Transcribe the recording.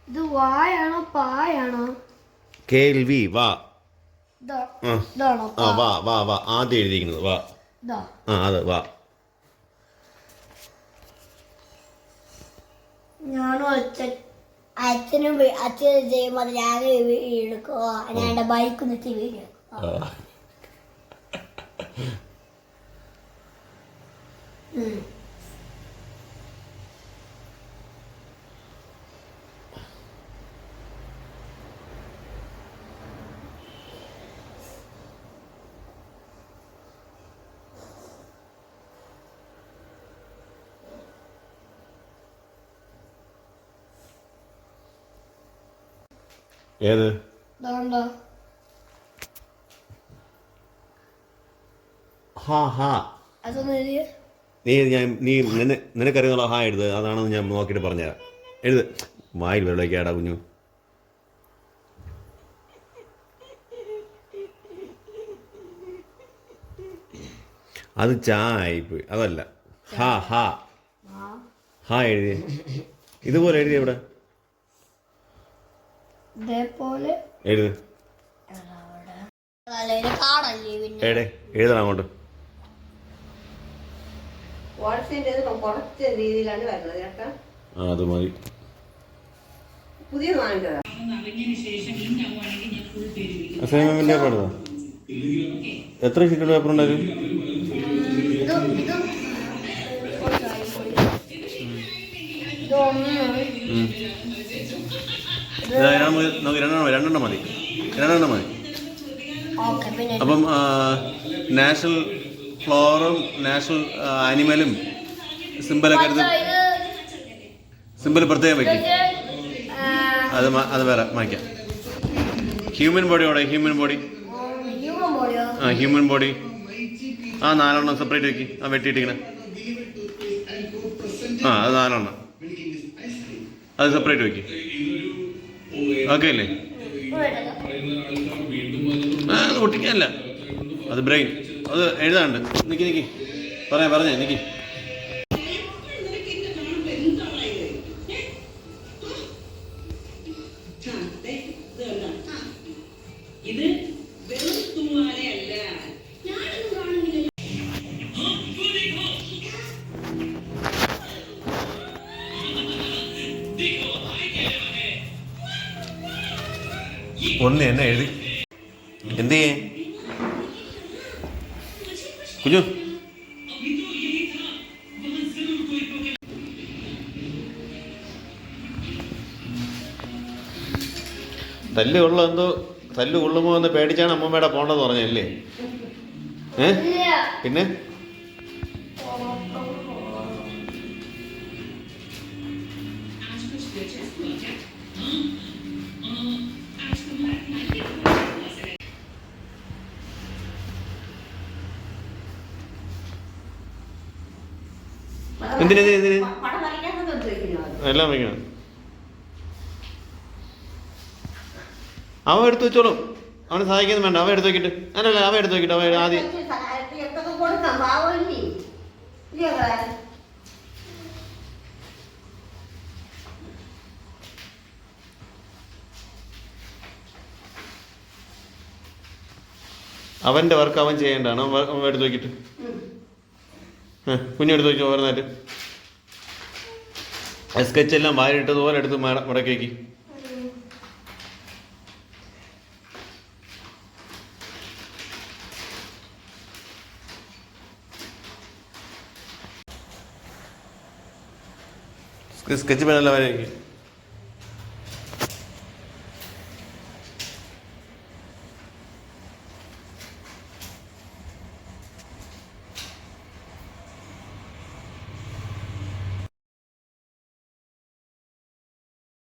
ഇത് വായാണോ പായാണോ? കേൾവി വാ. ഇതാണോ ആ വാ വാ വാ ആദ്യം എഴുതിയിരിക്കുന്നത് വാ. ആ അത് വാ. ഞാനും അച്ഛനും ചെയ്യുമ്പോ ഞാൻ എടുക്കോ ഞാൻ ബൈക്ക് നിർത്തി വീഴും. ഏത് ഹാ ഹാ നിനക്കറിയുന്നുള്ള ഹാ എഴുത്. അതാണെന്ന് ഞാൻ നോക്കിയിട്ട് പറഞ്ഞുതരാം. എഴുത്. വായിൽ വെള്ളമൊക്കെയാടാ കുഞ്ഞു. അത് ചായപ്പോയി. അതല്ല ഹാ ഹാ ഹാ എഴുതി. ഇതുപോലെ എഴുതി എവിടെ എഴുത്. എഴുതണം അങ്ങോട്ട്. അത് മതി. അസൈൻമെന്റിന്റെ പേപ്പർ എത്ര ഷീറ്റ് പേപ്പർ ഉണ്ടായിരുന്നു? രണ്ടെണ്ണം മതി. അപ്പം നാഷണൽ ഫ്ലോറും നാഷണൽ ആനിമലും സിമ്പിളൊക്കെ എടുത്ത് സിമ്പിൾ പ്രത്യേകം വയ്ക്കും. അത് വേറെ മായ്ക്കാം. ഹ്യൂമൻ ബോഡിയോടെ ഹ്യൂമൻ ബോഡി ആ 4 എണ്ണം സെപ്പറേറ്റ് വയ്ക്കും. ആ വെട്ടിയിട്ടിങ്ങനെ അത് 4 എണ്ണം അത് സെപ്പറേറ്റ് വയ്ക്കും. ഓക്കെ അല്ലേ? അത് ഒട്ടിക്കാനല്ല, അത് ബ്രെയിൻ. അത് എഴുതാണ്ട്. നിക്ക് പറഞ്ഞേ നിക്ക്. ഒന്ന് എന്നെ എഴുതി എന്ത് ചെയ്യേ കുഞ്ഞു? തല്ല് കൊള്ളുമോ എന്ന് പേടിച്ചാണ് അമ്മമ്മയുടെ പോണ്ടെന്ന് പറഞ്ഞല്ലേ? പിന്നെ എന്തിന് എല്ലാം വയ്ക്കണം. അവൻ എടുത്ത് വെച്ചോളും. അവന് സഹായിക്കുന്നു വേണ്ട. അവൻ എടുത്ത് വെക്കിട്ട് അവൻ എടുത്ത് വെക്കിട്ട് അവൻ ആദ്യം അവന്റെ വർക്ക് അവൻ ചെയ്യേണ്ടതാണ്. അവൻ എടുത്ത് വെക്കിട്ട് കുഞ്ഞെടുത്ത് വെച്ചോ. ഓരോന്നായിട്ട് സ്കെച്ചെല്ലാം വാരിട്ടതുപോലെ എടുത്ത് മടക്കേക്ക്. സ്കെച്ച് പെന്നെല്ലാം വരയ്ക്ക്.